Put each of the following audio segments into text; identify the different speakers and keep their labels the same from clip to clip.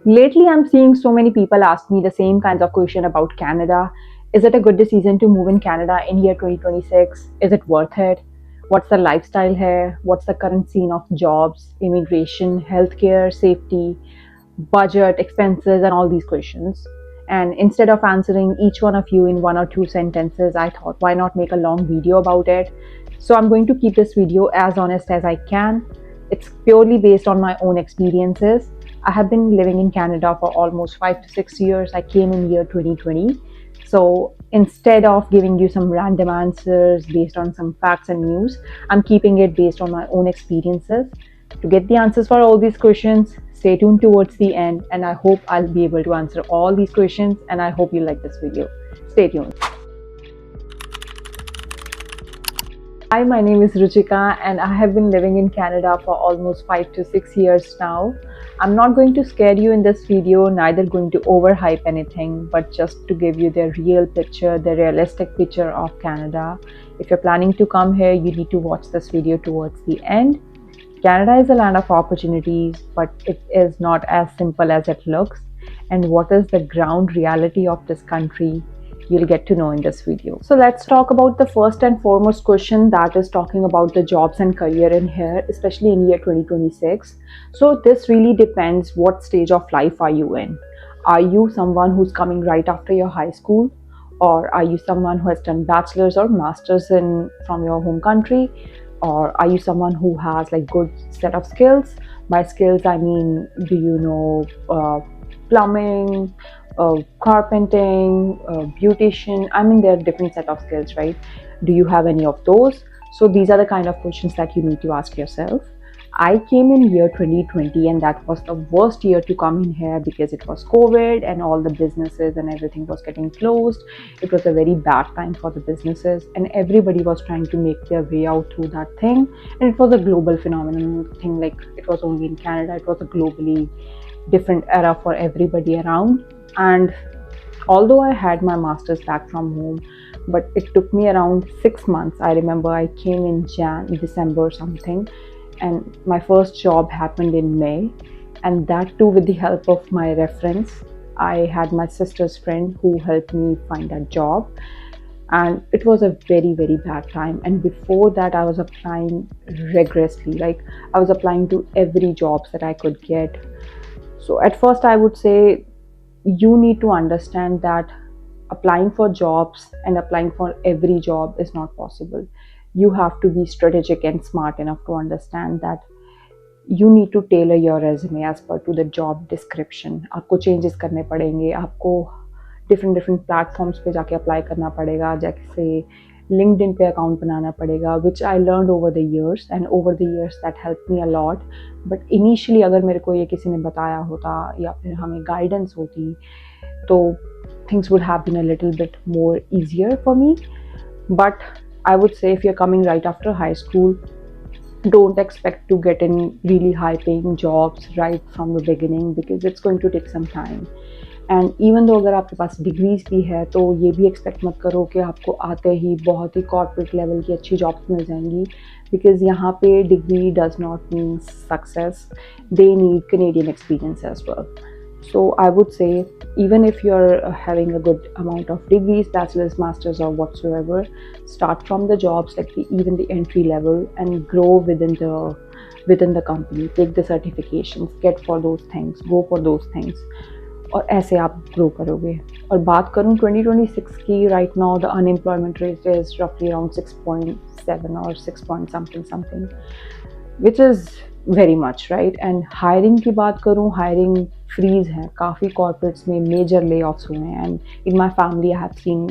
Speaker 1: Lately, I'm seeing so many people ask me the same kinds of question about Canada. Is it a good decision to move in Canada in year 2026? Is it worth it? What's the lifestyle here? What's the current scene of jobs, immigration, healthcare, safety, budget, expenses, and all these questions? And instead of answering each one of you in one or two sentences, I thought, why not make a long video about it? So I'm going to keep this video as honest as I can. It's purely based on my own experiences. I have been living in Canada for almost 5 to 6 years. I came in year 2020. So instead of giving you some random answers based on some facts and news, I'm keeping it based on my own experiences. To get the answers for all these questions, stay tuned towards the end, and I hope I'll be able to answer all these questions, and I hope you like this video. Stay tuned. Hi, my name is Ruchika, and I have been living in Canada for almost 5 to 6 years now. I'm not going to scare you in this video, neither going to overhype anything, but just to give you the real picture, the realistic picture of Canada. If you're planning to come here, you need to watch this video towards the end. Canada is a land of opportunities, but it is not as simple as it looks. And what is the ground reality of this country? You'll get to know in this video. So let's talk about the first and foremost question, that is talking about the jobs and career in here, especially in year 2026. So this really depends what stage of life are you in. Are you someone who's coming right after your high school? Or are you someone who has done bachelor's or master's in from your home country? Or are you someone who has like good set of skills? By skills I mean, do you know plumbing, carpenting, beautician? I mean, there are different set of skills, right? Do you have any of those? So these are the kind of questions that you need to ask yourself. I came in year 2020, and that was the worst year to come in here because it was COVID and all the businesses and everything was getting closed. It was a very bad time for the businesses, and everybody was trying to make their way out through that thing. And it was a global phenomenon thing, like it was only in Canada, it was a globally different era for everybody around. And although I had my master's back from home, but it took me around 6 months. I remember I came in December something, and my first job happened in May, and that too with the help of my reference. I had my sister's friend who helped me find a job, and it was a very bad time. And before that, I was applying rigorously, like I was applying to every jobs that I could get. So at first I would say you need to understand that applying for jobs and applying for every job is not possible. You have to be strategic and smart enough to understand that you need to tailor your resume as per to the job description. आपको changes करने पड़ेंगे, आपको different platforms पे जाके apply करना पड़ेगा, जैसे LinkedIn पे account बनाना पड़ेगा, which I learned over the years, and over the years that helped me a lot. But initially अगर मेरे को ये किसी ने बताया होता या फिर हमें guidance होती, तो things would have been a little bit more easier for me. But I would say if you're coming right after high school, don't expect to get in really high paying jobs right from the beginning, because it's going to take some time. And even दो अगर आपके पास degrees भी है, तो ये भी expect मत करो कि आपको आते ही बहुत ही कॉर्पोरेट लेवल की अच्छी जॉब्स मिल जाएंगी, बिकॉज यहाँ पे degree does not mean success. They need Canadian experience as well. So I would say, even if you're having a good amount of degrees, bachelor's, master's, or whatsoever, start from the jobs like even the entry level, and grow within the company. Take the certifications, get for those things, go for those things. और ऐसे आप grow करोगे. और बात करूँ 2026 की, right now the unemployment rate is रफली around 6.7 और 6 point something, which is very much, right. And hiring की बात करूँ, हायरिंग फ्रीज है काफ़ी कॉर्पोरेट्स में, मेजर ले ऑफ्स हुए हैं. And in my family I have seen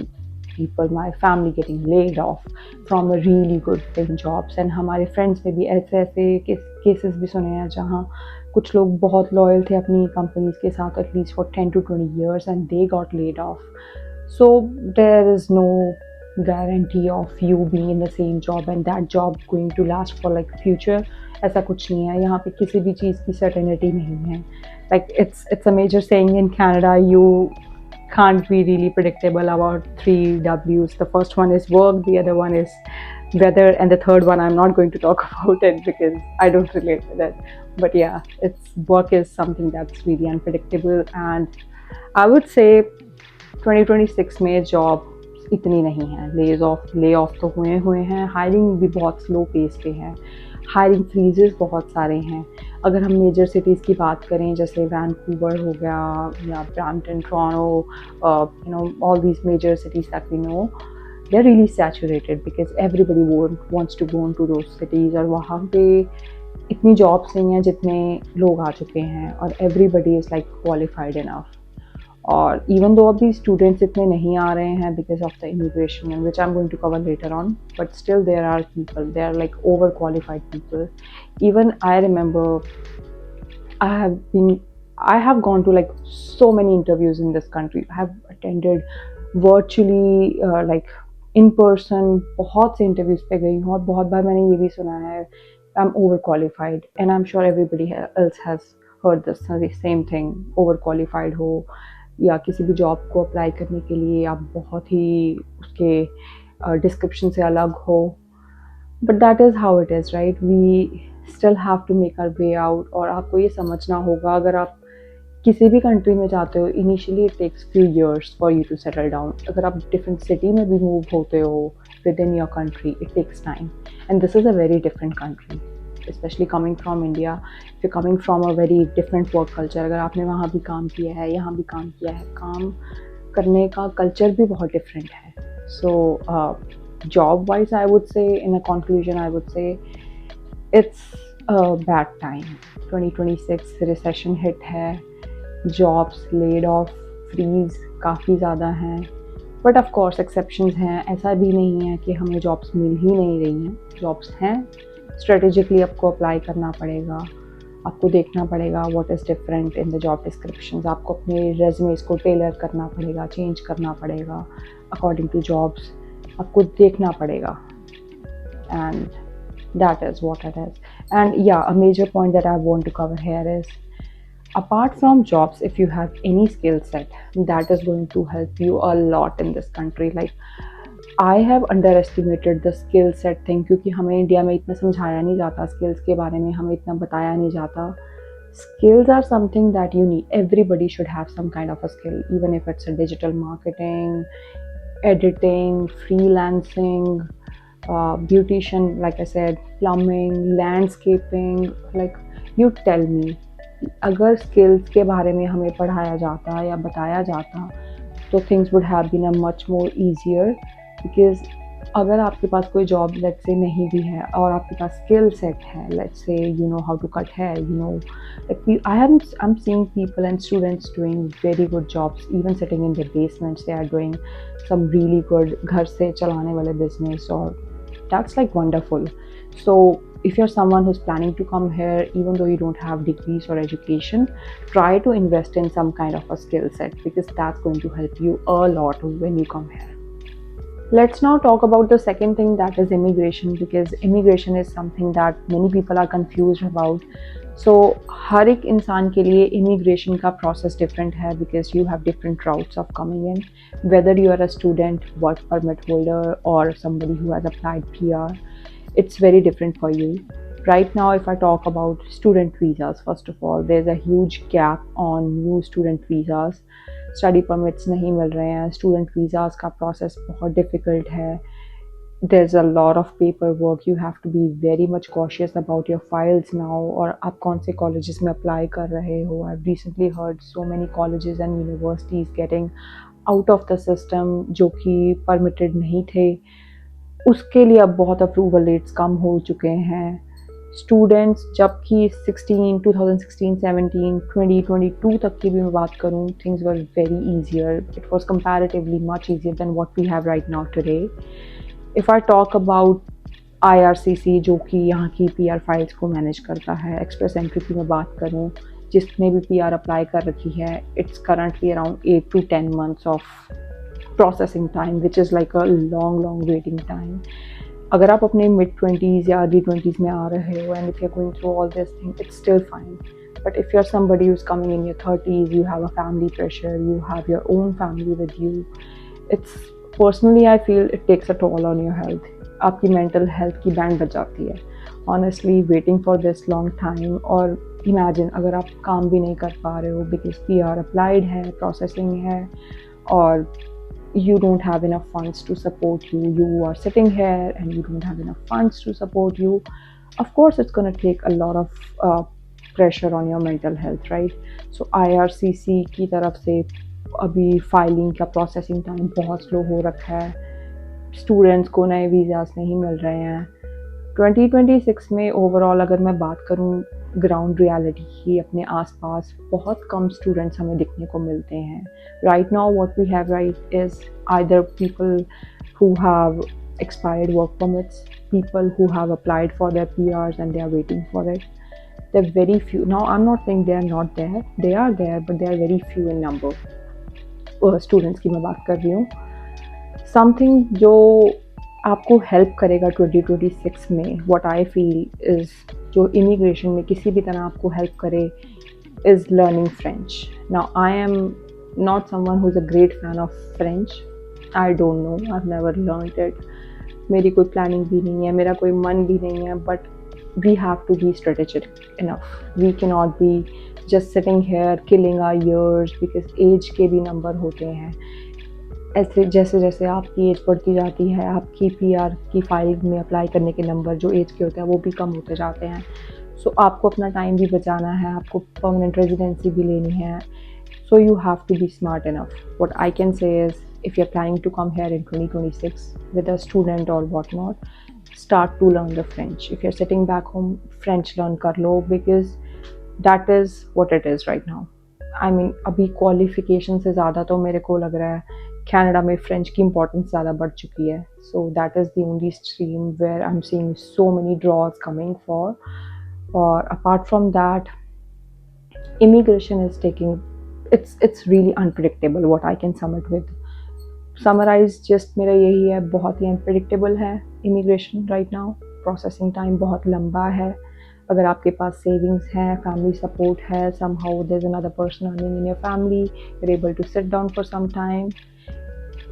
Speaker 1: people, my family getting laid off from a really good paying jobs. And हमारे फ्रेंड्स में भी ऐसे केसेस भी सुने हैं जहाँ कुछ लोग बहुत लॉयल थे अपनी कंपनीज के साथ at least for 10 to 20 years and they got laid off. So there is no guarantee of you being in the same job and that job going to last for like future. ऐसा कुछ नहीं है यहाँ पे, किसी भी चीज़ की सर्टेनिटी नहीं है. Like it's a major saying in Canada, you can't be really predictable about 3 W's. The first one is work, the other one is weather, and the third one I'm not going to talk about it because I don't relate with it. But yeah, it's work is something that's really unpredictable, and I would say 2026 में job इतनी नहीं है, lay off तो हुए हुए हैं, hiring भी बहुत स्लो पेस पे है, हायरिंग फ्रीजेस बहुत सारे हैं। अगर हम मेजर सिटीज़ की बात करें जैसे वैनकूवर हो गया या Brampton, Toronto, all these major cities that we know, they are really saturated because everybody wants to go into those cities, और वहाँ पे इतनी जॉब्स नहीं हैं जितने लोग आ चुके हैं, और everybody is like qualified enough. और इवन दो अभी स्टूडेंट्स इतने नहीं आ रहे हैं because of the immigration, which I am going to cover later on, but still there are people, they are like over qualified people. Even I remember I have been I have gone to like so many interviews in this country. I have attended virtually, like in person, बहुत से interviews पे गई हूँ, और बहुत बार मैंने ये भी सुना है I'm overqualified, and I'm sure everybody else has heard this same thing, overqualified हो या किसी भी जॉब को अप्लाई करने के लिए आप बहुत ही उसके डिस्क्रिप्शन से अलग हो, but that is how it is, right? We still have to make our way out. और आपको ये समझना होगा, अगर आप किसी भी कंट्री में जाते हो, initially it takes few years for you to settle down. अगर आप डिफरेंट सिटी में भी मूव होते हो within your country, it takes time, and this is a very different country, specially coming from India. If you coming from a very different work culture, अगर आपने वहाँ भी काम किया है, यहाँ भी काम किया है, काम करने का कल्चर भी बहुत डिफरेंट है। सो job wise, I would say, in a conclusion, I would say it's a bad time. 2026 recession hit है, jobs laid off, freeze काफ़ी ज़्यादा हैं, बट ऑफ कोर्स एक्सेप्शंस हैं। ऐसा भी नहीं है कि हमें जॉब्स मिल ही नहीं रही हैं, जॉब्स हैं। स्ट्रेटेजिकली आपको अप्लाई करना पड़ेगा, आपको देखना पड़ेगा what is different in the job descriptions, आपको अपने रेज्यूमेस को टेलर करना पड़ेगा, चेंज करना पड़ेगा अकॉर्डिंग टू जॉब्स, आपको देखना पड़ेगा, and that is what it is. And yeah, a major point that I want to cover here is, apart from jobs, if you have any skill set, that is going to help you a lot in this country. Like I have underestimated the skill set thing, क्योंकि हमें India में इतना समझाया नहीं जाता, skills के बारे में हमें इतना बताया नहीं जाता। Skills are something that you need. Everybody should have some kind of a skill, even if it's a digital marketing, editing, freelancing, beautician, like I said, plumbing, landscaping, like you tell me, अगर skills के बारे में हमें पढ़ाया जाता या बताया जाता तो things would have been a much more easier, because अगर आपके पास कोई जॉब लेट्स से नहीं भी है और आपके पास स्किल सेट है, let's say you know how to cut hair, you know, like I'm seeing people and students doing very good jobs, even sitting in their basements, they are doing some really good घर से चलाने वाले business, और that's like wonderful. So if you're someone who's planning to come here, even though you don't have degrees or education, try to invest in some kind of a skill set, because that's going to help you a lot when you come here. Let's now talk about the second thing, that is immigration, because immigration is something that many people are confused about. So हर एक इंसान के लिए immigration का process different है, because you have different routes of coming in, whether you are a student, work permit holder, or somebody who has applied PR, it's very different for you. Right now, if I talk about student visas, first of all, there's a huge gap on new student visas. Study permits नहीं मिल रहे हैं, student visas का process बहुत difficult है, there's a lot of paperwork, you have to be very much cautious about your files now, और आप कौन से colleges में apply कर रहे हो। I've recently heard so many colleges and universities getting out of the system जो कि permitted नहीं थे, उसके लिए अब बहुत approval rates कम हो चुके हैं। स्टूडेंट्स जबकि 2016, 17, 2022 तक की भी मैं बात करूँ, things were very easier, it was comparatively much easier than what we have right now today. If I talk about IRCC, जो कि यहाँ की PR फाइल्स को मैनेज करता है, एक्सप्रेस एंट्री की मैं बात करूँ, जिसने भी PR अप्लाई कर रखी है, it's currently around 8 to 10 months of processing time, which is like a long waiting time. अगर आप अपने mid-20s या अर्ली 20s में आ रहे हो, and if you're going through all this thing, it's still fine. But if you're somebody who's coming in your 30s, you have a family pressure, you have your own family with you, it's personally, I feel it takes a toll on your health. आपकी mental health की band बज जाती है। Honestly waiting for this long time, और imagine अगर आप काम भी नहीं कर पा रहे हो बिकॉज PR अप्लाइड है, प्रोसेसिंग है, और you don't have enough funds to support you. You are sitting here and you don't have enough funds to support you. Of course, it's going to take a lot of pressure on your mental health, right? So IRCC की तरफ से अभी filing का processing time बहुत slow हो रखा है, students को नए वीज़ास नहीं मिल रहे हैं। 2026 में ओवरऑल अगर मैं बात करूं ग्राउंड रियलिटी की, अपने आसपास बहुत कम स्टूडेंट्स हमें दिखने को मिलते हैं। Right now what we have right is either people who have expired work permits, people who have applied for their PRs and they are waiting for it. They're very few. Now, I'm not saying they are not there. They are there, but they are very few in number. Students की मैं बात कर रही हूँ। Something जो आपको help करेगा 2026 में, व्हाट आई फील इज़, जो इमिग्रेशन में किसी भी तरह आपको हेल्प करे, is learning French. Now I am not someone who is a great fan of French. I don't know, I have never learned it. मेरी कोई प्लानिंग भी नहीं है, मेरा कोई मन भी नहीं है, but we have to be strategic enough. We can not be just sitting here killing our years, because age के भी नंबर होते हैं। ऐसे जैसे जैसे आपकी एज बढ़ती जाती है, आपकी PR की फाइल में अप्लाई करने के नंबर जो एज के होते हैं वो भी कम होते जाते हैं। सो आपको अपना टाइम भी बचाना है, आपको परमानेंट रेजिडेंसी भी लेनी है। So you have to be smart enough. What I can say is, if you're planning to come here in 2026 with a student or whatnot, start to learn the French. If you're sitting back home, French learn kar lo, because that is what it is right now. I mean, अभी qualification से ज़्यादा तो मेरे को लग रहा है Canada में फ्रेंच की इम्पोर्टेंस ज़्यादा बढ़ चुकी है। So that is the only stream where I am seeing so many draws coming for. और apart from that, immigration is taking, it's really unpredictable. What I can sum it with, summarize just मेरा यही है, बहुत ही unpredictable है immigration right now. Processing time बहुत लंबा है। अगर आपके पास सेविंग्स हैं, फैमिली सपोर्ट है, somehow there is another person earning in your family, you are able to sit down for some time,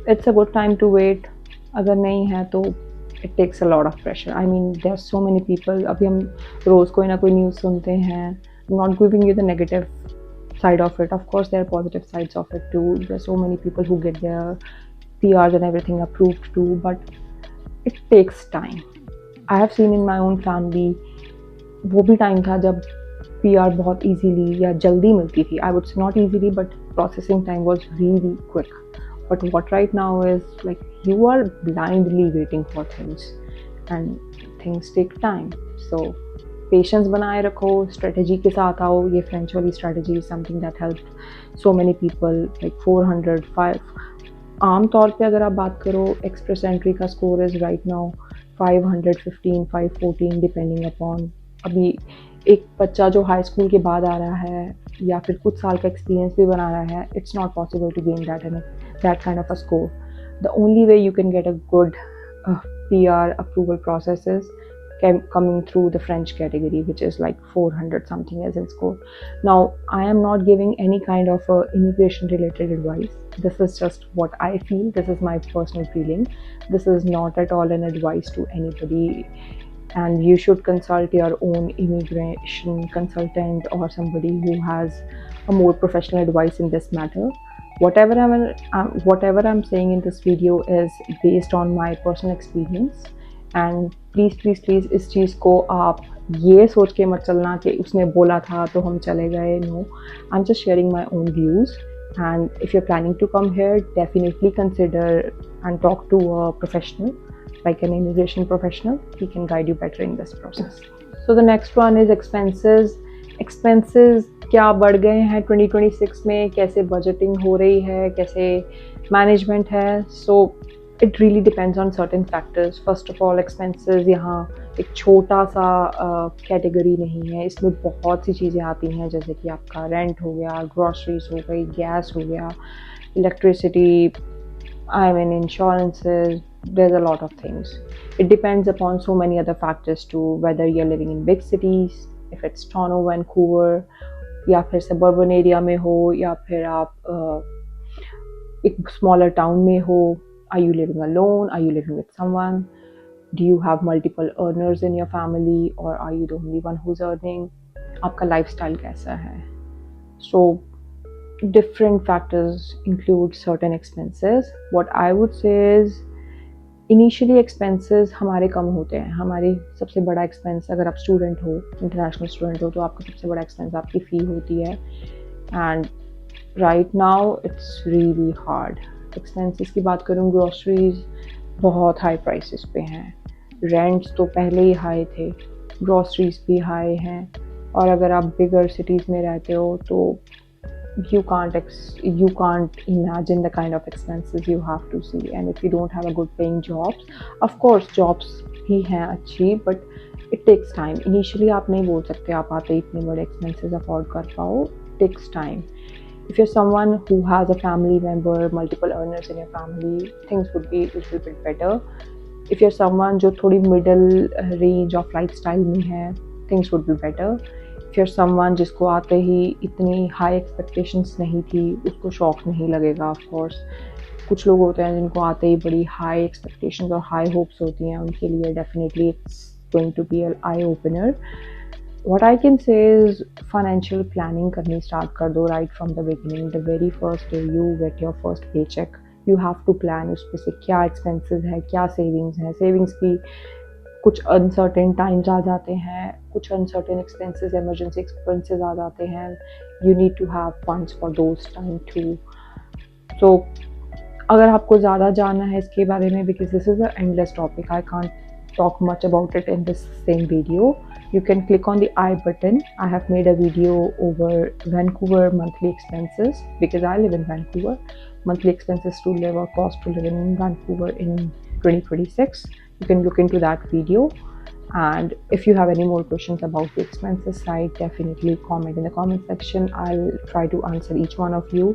Speaker 1: it's a good time to wait. अगर नहीं है तो it takes a lot of pressure. I mean there are so many people, अभी हम रोज़ कोई ना कोई news सुनते हैं। Not giving you the negative side of it. Of course, there are positive sides of it too. There are so many people who get their PRs and everything approved too, but it takes time. I have seen in my own family, वो भी time था जब PR बहुत easily या जल्दी मिलती थी. I would say not easily, but processing time was really quick. But what right now is like you are blindly waiting for things, and things take time. So patience बनाए रखो, strategy के साथ आओ। ये फ्रेंच वाली strategy is something that help so many people, like 405। आम तौर पे अगर आप बात करो, एक्सप्रेस एंट्री का score is right now 515, 514 depending upon. अभी एक बच्चा जो हाई स्कूल के बाद आ रहा है या फिर कुछ साल का एक्सपीरियंस भी बना रहा है, it's not possible to gain that kind of a score. The only way you can get a good PR approval process is coming through the French category, which is like 400 something as in score. Now, I am not giving any kind of immigration related advice. This is just what I feel. This is my personal feeling. This is not at all an advice to anybody. And you should consult your own immigration consultant or somebody who has a more professional advice in this matter. Whatever I'm saying in this video is based on my personal experience. And please इस चीज़ को आप ये सोच के मत चलना कि उसने बोला था तो हम चले गए। No, I am just sharing my own views, and if you are planning to come here, definitely consider and talk to a professional, like an immigration professional. He can guide you better in this process. So the next one is expenses. Expenses क्या बढ़ गए हैं 2026 में, कैसे budgeting हो रही है, कैसे मैनेजमेंट है। So it really depends on certain factors. First of all, expenses यहाँ एक छोटा सा कैटेगरी नहीं है, इसमें बहुत सी चीज़ें आती हैं, जैसे कि आपका रेंट हो गया, ग्रॉसरीज हो गई, गैस हो गया, electricity, I mean insurances, there's a lot of things. It depends upon so many other factors too, whether you're living in big cities, if it's Toronto, Vancouver, या फिर suburban area में हो, या फिर आप एक smaller town में हो, are you living alone, are you living with someone? Do you have multiple earners in your family or are you the only one who's earning? आपका lifestyle कैसा है? So different factors include certain expenses. What I would say is initially expenses हमारे कम होते हैं. हमारी सबसे बड़ा expense, अगर आप स्टूडेंट हो, इंटरनेशनल स्टूडेंट हो, तो आपका सबसे बड़ा एक्सपेंस आपकी फ़ी होती है. And right now it's really hard. Expenses की बात करूँ, ग्रॉसरीज बहुत हाई प्राइसेस पे हैं. रेंट्स तो पहले ही हाई थे, ग्रॉसरीज भी हाई हैं. और अगर आप बिगर सिटीज़ में रहते हो तो you can't imagine the kind of expenses you have to see. And if you don't have a good paying jobs, of course jobs भी हैं अच्छी, but it takes time. Initially आप नहीं बोल सकते आप आते इतने बड़े expenses afford कर पाओ. It takes time. If you're someone who has a family member, multiple earners in your family, things would be a little bit better. If you're someone जो थोड़ी middle range of lifestyle में है, things would be better. If you're someone जिसको आते ही इतनी high expectations नहीं थी, उसको शॉक नहीं लगेगा. ऑफ कोर्स कुछ लोग होते हैं जिनको आते ही बड़ी हाई एक्सपेक्टेशंस और हाई होप्स होती हैं, उनके लिए definitely it's going to be an eye opener. What I can say is financial planning करनी स्टार्ट कर दो right from the beginning. The very first day you get your first paycheck, you have to plan उस पे से क्या expenses है, क्या savings है. Savings भी कुछ अनसर्टेन टाइम्स आ जाते हैं, कुछ अनसर्टेन एक्सपेंसेस, इमरजेंसी एक्सपेंसेस आ जाते हैं. You need to have funds for those time too. सो अगर आपको ज़्यादा जानना है इसके बारे में, because this is a endless topic, I can't talk much about it in this same video, you can click on the I button. I have made a video over Vancouver monthly expenses because I live in Vancouver. Monthly expenses to live or cost to live in Vancouver in 2026. You can look into that video. And if you have any more questions about the expenses side, definitely comment in the comment section. I'll try to answer each one of you.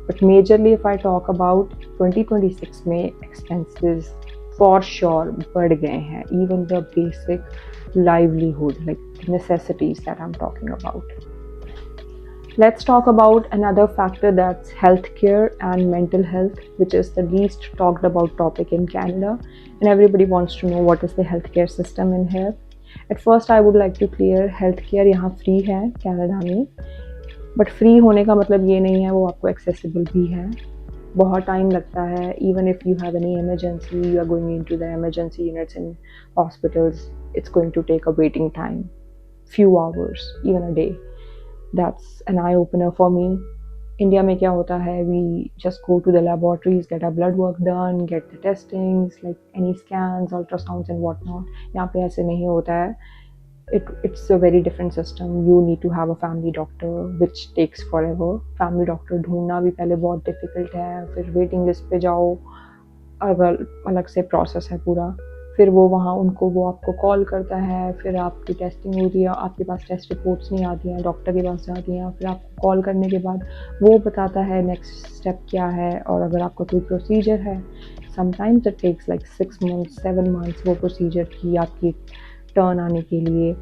Speaker 1: But majorly, if I talk about 2026 May expenses, for sure बढ़ गए हैं. Even the basic livelihood, like necessities that I'm talking about. Let's talk about another factor, that's healthcare and mental health, which is the least talked about topic in Canada, and everybody wants to know what is the healthcare system in here. At first I would like to clear, healthcare यहाँ free है Canada में, but free होने का मतलब ये नहीं है वो आपको accessible भी है. बहुत टाइम लगता है. Even if you have any emergency, you are going into the emergency units in hospitals, it's going to take a waiting time, few hours, even a day. That's an eye opener for me. India में क्या होता है, we just go to the laboratories, get our blood work done, get the testings like any scans, ultrasounds and whatnot. यहाँ पे ऐसे नहीं होता है. It's a very different system. You need to have a family doctor, which takes forever. Family doctor ढूंढना भी पहले बहुत difficult है. फिर waiting list पे जाओ, अलग से process है पूरा. फिर वो वहाँ वो आपको कॉल करता है, फिर आपकी टेस्टिंग होती है, आपके पास टेस्ट रिपोर्ट्स नहीं आती हैं, डॉक्टर के पास जाती हैं, फिर आपको कॉल करने के बाद वो बताता है नेक्स्ट स्टेप क्या है. और अगर आपका कोई प्रोसीजर है, sometimes it takes like 6 months 7 months वो प्रोसीजर की आपकी टर्न आने के लिए.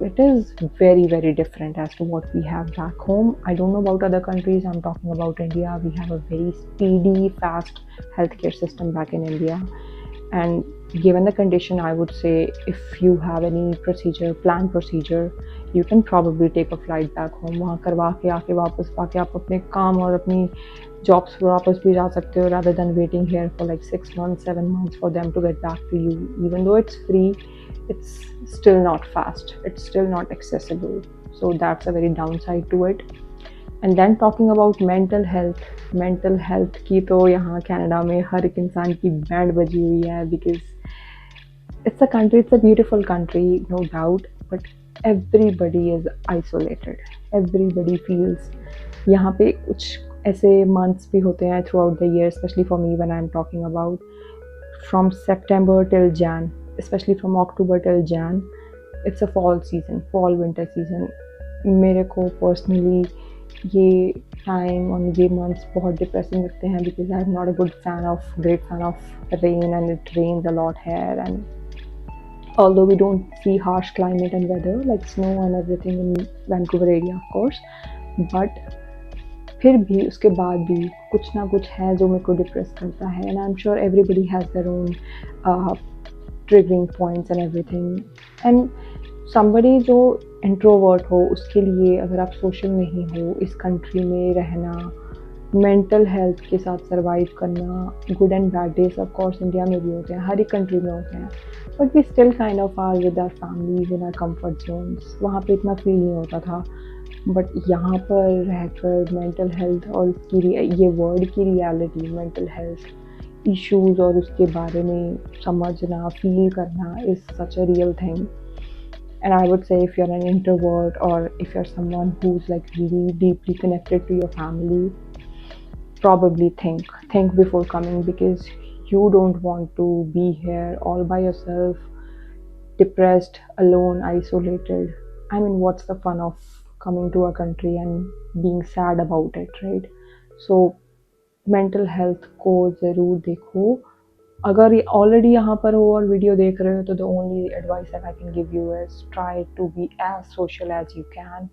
Speaker 1: It is very very different as to what we have back home. I don't know about other countries, I'm talking about India. We have a very speedy, fast healthcare system back in India. And given the condition, I would say if you have any planned procedure, you can probably take a flight back home. वहाँ करवा के आके वापस आके आप अपने काम और अपनी jobs पर वापस भी जा सकते हो, rather than waiting here for like 6 months 7 months for them to get back to you. Even though it's free, it's still not fast, it's still not accessible. So that's a very downside to it. And then talking about mental health की तो यहाँ Canada में हर एक इंसान की band बजी हुई है, because it's a beautiful country, no doubt, but everybody is isolated. Everybody feels, यहाँ पे कुछ ऐसे months भी होते हैं throughout the year, especially for me when I'm talking about from September till Jan, especially from October till Jan, it's a fall winter season. मेरे को personally ये टाइम और ये मंथ्स बहुत डिप्रेसिंग लगते हैं, because I am not a great fan of rain, and it rains a lot here. And although we don't see harsh climate and weather like snow and everything in Vancouver area of course, but फिर भी उसके बाद भी कुछ ना कुछ है जो मेरे को डिप्रेस करता है. And I'm sure everybody has their own triggering points and everything. And somebody जो इंट्रोवर्ट हो उसके लिए अगर आप सोशल नहीं हो, इस कंट्री में रहना, मेंटल हेल्थ के साथ सरवाइव करना, good and bad days of course India में भी होते हैं, हर एक कंट्री में होते हैं, but we still kind of are with our families in our comfort zones. वहाँ पे इतना फील नहीं होता था, बट यहाँ पर रहकर मेंटल हेल्थ और उसकी ये वर्ड की रियलिटी, मेंटल हेल्थ इश्यूज और उसके बारे में समझना, फील करना is such a real thing. And I would say if you're an introvert or if you're someone who's like really deeply connected to your family, probably think before coming, because you don't want to be here all by yourself, depressed, alone, isolated. I mean, what's the fun of coming to a country and being sad about it, right? So mental health को ज़रूर देखो. अगर ये already यहाँ पर हो और video देख रहे हो तो the only advice that I can give you is try to be as social as you can.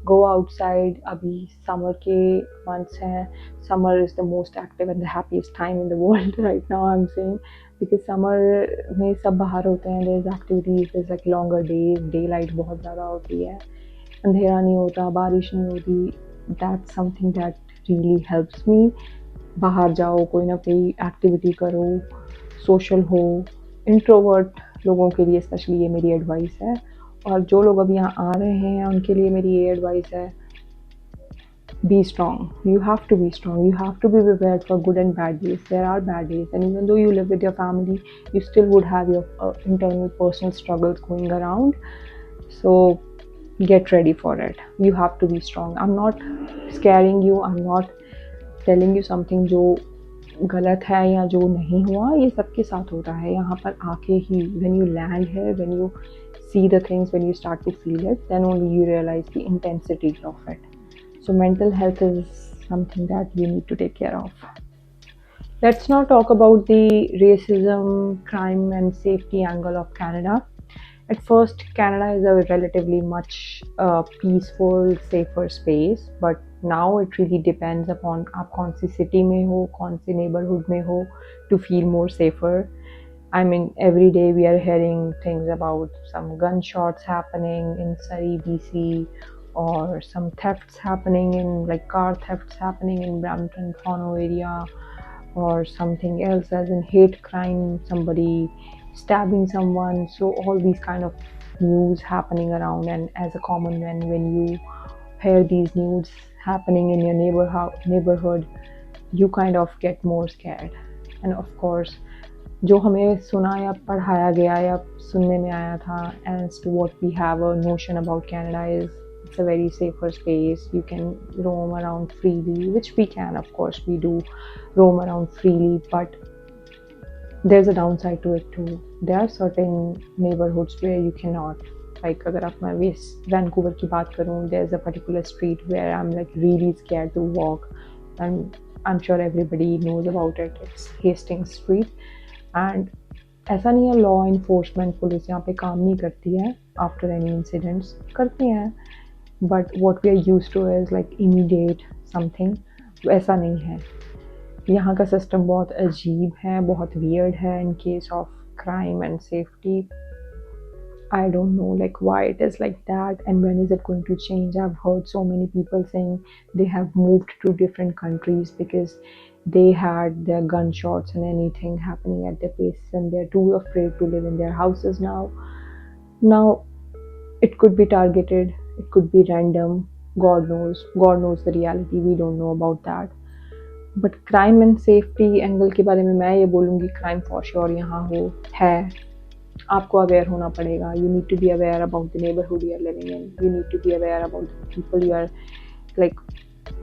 Speaker 1: Go outside. अभी समर के मंथ्स हैं. Summer is the most active and the happiest time in the world right now, I am saying, because summer में सब बाहर होते हैं. There is activities, there is like longer days, day light बहुत ज़्यादा होती है, अंधेरा नहीं होता, बारिश नहीं होती. That's something that really helps me. बाहर जाओ, कोई ना कोई एक्टिविटी करो, सोशल हो. इंट्रोवर्ट लोगों के लिए स्पेशली ये मेरी एडवाइस है, और जो लोग अभी यहाँ आ रहे हैं उनके लिए मेरी ये एडवाइस है, be strong. You have to be strong. You have to be prepared for good and bad days. There are bad days, and even though you live with your family, you still would have your internal personal struggles going around. So get ready for it. You have to be strong. I'm not scaring you. I'm not telling you something जो गलत है या जो नहीं हुआ. ये सबके साथ होता है. यहाँ पर आके ही when you land here, when you see the things, when you start to feel it, then only you realize the intensity of it. So mental health is something that you need to take care of. Let's now talk about the racism, crime and safety angle of Canada. At first, Canada is a relatively much peaceful, safer space, but now it really depends upon आप कौन सी city में हो, कौन सी neighborhood में हो, to feel more safer. I mean, every day we are hearing things about some gunshots happening in Surrey, BC, or some thefts happening in, like car thefts happening in Brampton, Toronto area, or something else as in hate crime, somebody stabbing someone. So all these kind of news happening around, and as a common man, when you hear these news happening in your neighborhood, you kind of get more scared. And of course, जो हमें सुना या पढ़ाया गया या सुनने में आया था, as to what we have a notion about Canada is it's a very safer space. You can roam around freely, which we can, of course we do roam around freely, but there's a downside to it too. There are certain neighborhoods where you cannot, like अगर आप मैं Vancouver की बात करूँ, there's a particular street where I'm like really scared to walk, and I'm sure everybody knows about it. It's Hastings Street, and ऐसा नहीं है law enforcement police यहाँ पे काम नहीं करती है आफ्टर एनी इंसिडेंट्स, करती हैं, but what we are use to is like immediate something. ऐसा नहीं है. यहाँ का सिस्टम बहुत अजीब है, बहुत वियर्ड है in case of crime and safety. I don't know like why it is like that, and when is it going to change. I've heard so many people saying they have moved to different countries because they had their gunshots and anything happening at their places, and they're too afraid to live in their houses now. Now it could be targeted, it could be random, god knows the reality. We don't know about that. But crime and safety angle के बारे में मैं ये बोलूँगी, crime for sure यहाँ है. आपको aware होना पड़ेगा. You need to be aware about the neighbourhood you are living in. You need to be aware about the people you are like.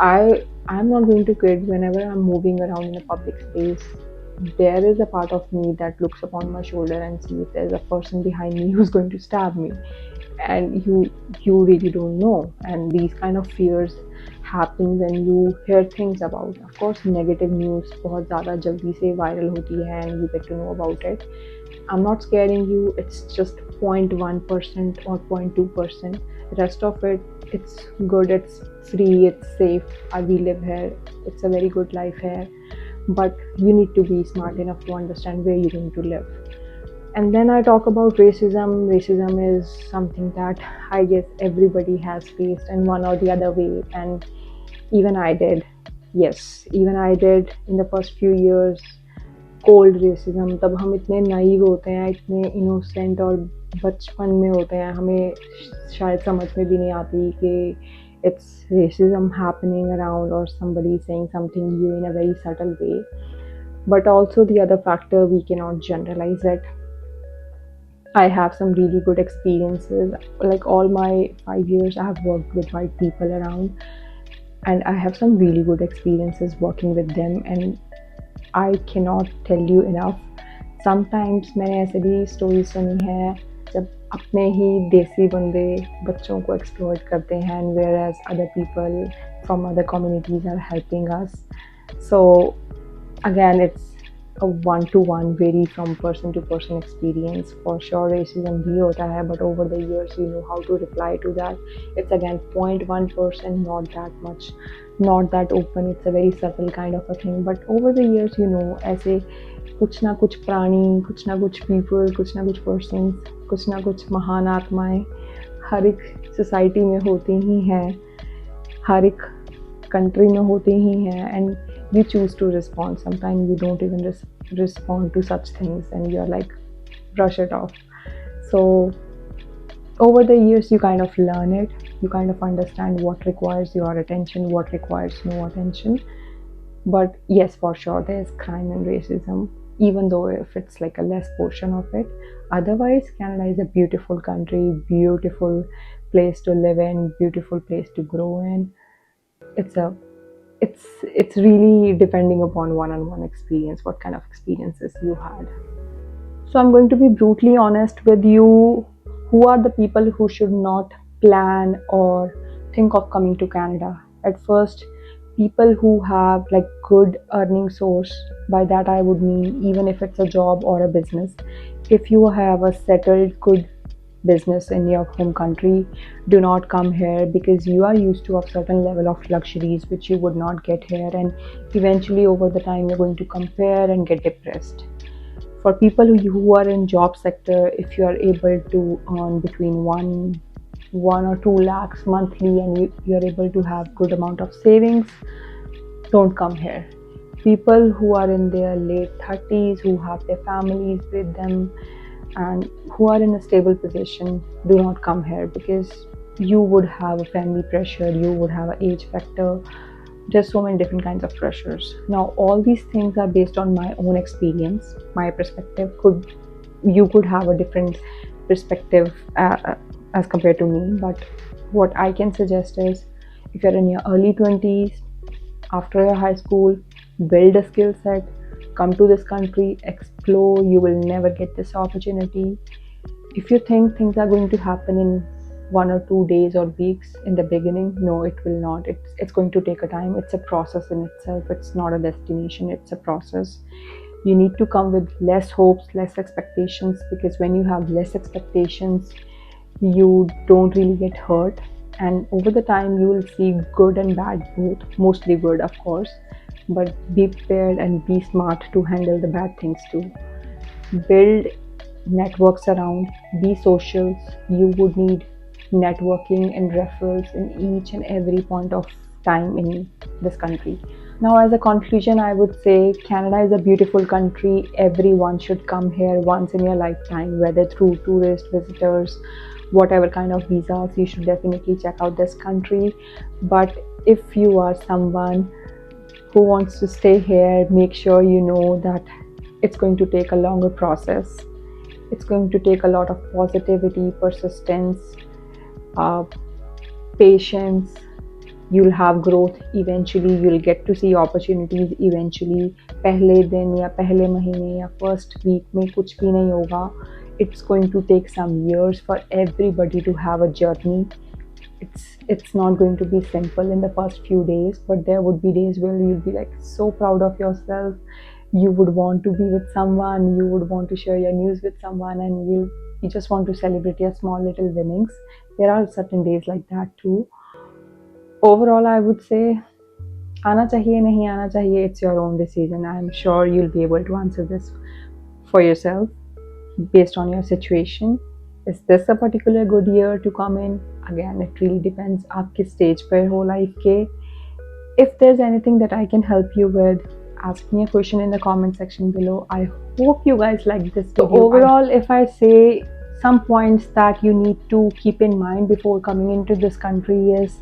Speaker 1: I am not going to kid, whenever I'm moving around in a public space, there is a part of me that looks upon my shoulder and see if there's a person behind me who's going to stab me. And you really don't know, and these kind of fears happen when you hear things about. Of course negative news बहुत ज़्यादा जल्दी से viral होती है and you get to know about it. I'm not scaring you. It's just 0.1% or 0.2%. Rest of it, it's good, it's free, it's safe. We live here. It's a very good life here. But you need to be smart enough to understand where you're going to live. And then I talk about racism. Racism is something that I guess everybody has faced in one or the other way, and even I did. Yes, even I did in the first few years. Cold racism, तब हम इतने naive होते हैं, इतने innocent और बचपन में होते हैं, हमें शायद समझ में भी नहीं आती कि it's racism happening around or somebody saying something new in a very subtle way. But also the other factor, we cannot generalize it. I have some really good experiences. Like all my 5 years, I have worked with white people around, and I have some really good experiences working with them. And I cannot tell you enough. Sometimes मैंने ऐसे भी story सुनी है जब अपने ही देसी बंदे बच्चों को एक्सप्लॉइट करते हैं, and whereas other people from other communities are helping us. So again, it's a one-to-one, vary from person to person experience. For sure racism भी होता है, but over the years you know how to reply to that. It's again 0.1%, not that much, not that open. It's a very subtle kind of a thing, but over the years you know ऐसे कुछ ना कुछ प्राणी, कुछ ना कुछ people, कुछ ना कुछ persons, कुछ ना कुछ महान आत्माएं हर एक सोसाइटी में होती ही हैं, हर एक कंट्री में होती ही हैं, and you choose to respond. Sometimes you don't even respond to such things, and you're like brush it off. So over the years you kind of learn it, you kind of understand what requires your attention, what requires no attention. But yes, for sure there's crime and racism, even though if it's like a less portion of it. Otherwise Canada is a beautiful country, beautiful place to live in, beautiful place to grow in. It's a it's it's really depending upon one-on-one experience, what kind of experiences you had. So I'm going to be brutally honest with you. Who are the people who should not plan or think of coming to Canada? At first, people who have like good earning source. By that I would mean even if it's a job or a business. If you have a settled good business in your home country, do not come here, because you are used to a certain level of luxuries which you would not get here, and eventually over the time you're going to compare and get depressed. For people who are in job sector, if you are able to earn between 1 or 2 lakhs monthly, and you're able to have good amount of savings, don't come here. People who are in their late 30s, who have their families with them, and who are in a stable position, do not come here, because you would have a family pressure, you would have an age factor, just so many different kinds of pressures. Now all these things are based on my own experience, my perspective. You could have a different perspective as compared to me, but what I can suggest is, if you're in your early 20s, after your high school, build a skill set, come to this country, explore. You will never get this opportunity. If you think things are going to happen in 1 or 2 days or weeks in the beginning, no, it will not. It's going to take a time. It's a process in itself. It's not a destination, it's a process. You need to come with less hopes, less expectations, because when you have less expectations, you don't really get hurt, and over the time you will see good and bad both, mostly good of course, but be prepared and be smart to handle the bad things too. Build networks around, be socials. You would need networking and referrals in each and every point of time in this country. Now, as a conclusion, I would say Canada is a beautiful country. Everyone should come here once in your lifetime, whether through tourist visitors, whatever kind of visas, you should definitely check out this country. But if you are someone who wants to stay here, make sure you know that it's going to take a longer process. It's going to take a lot of positivity, persistence, uh, patience. You'll have growth eventually. You'll get to see opportunities eventually. पहले दिन या पहले महीने या first week में कुछ भी नहीं होगा. It's going to take some years for everybody to have a journey. It's not going to be simple in the first few days, but there would be days where you'll be like so proud of yourself. You would want to be with someone, you would want to share your news with someone, and you just want to celebrate your small little winnings. There are certain days like that too. Overall, I would say आना चाहिए नहीं आना चाहिए, it's your own decision. I'm sure you'll be able to answer this for yourself. based on your situation. Is this a particular good year to come in? Again, it really depends. आप किस stage पर हो life के. If there's anything that I can help you with, ask me a question in the comment section below. I hope you guys like this video. So overall, if I say some points that you need to keep in mind before coming into this country is,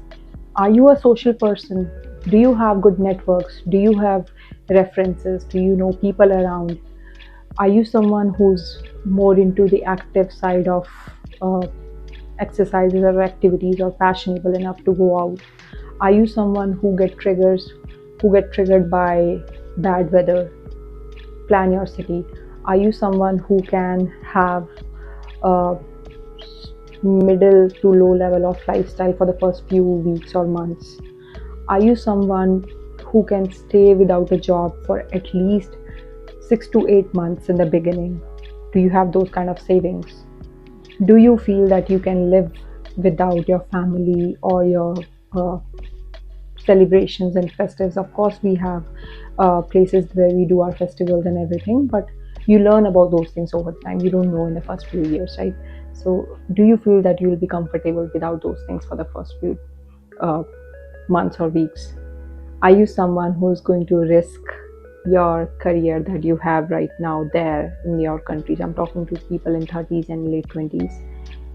Speaker 1: are you a social person? Do you have good networks? Do you have references? Do you know people around? Are you someone who's more into the active side of exercises or activities, or passionate enough to go out? Are you someone who get triggered by bad weather? Plan your city. Are you someone who can have a middle to low level of lifestyle for the first few weeks or months? Are you someone who can stay without a job for at least 6 to 8 months in the beginning? Do you have those kind of savings? Do you feel that you can live without your family or your celebrations and festives? Of course, we have places where we do our festivals and everything, but you learn about those things over time. You don't know in the first few years, right? So do you feel that you will be comfortable without those things for the first few months or weeks? Are you someone who is going to risk your career that you have right now there in your countries? I'm talking to people in 30s and late 20s,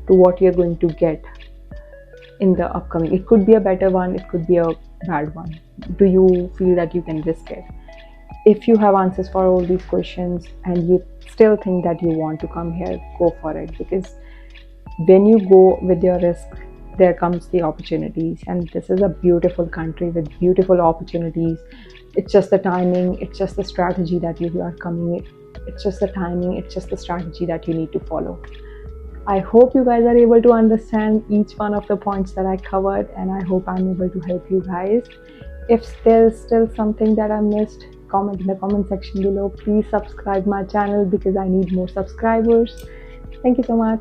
Speaker 1: to what you're going to get in the upcoming. It could be a better one, it could be a bad one. Do you feel that you can risk it? If you have answers for all these questions and you still think that you want to come here, go for it, because when you go with your risk, there comes the opportunities, and this is a beautiful country with beautiful opportunities. It's just the timing, it's just the strategy that you are coming. It's just the timing, it's just the strategy that you need to follow. I hope you guys are able to understand each one of the points that I covered, and I hope I'm able to help you guys. If there's still something that I missed, comment in the comment section below. Please subscribe my channel because I need more subscribers. Thank you so much.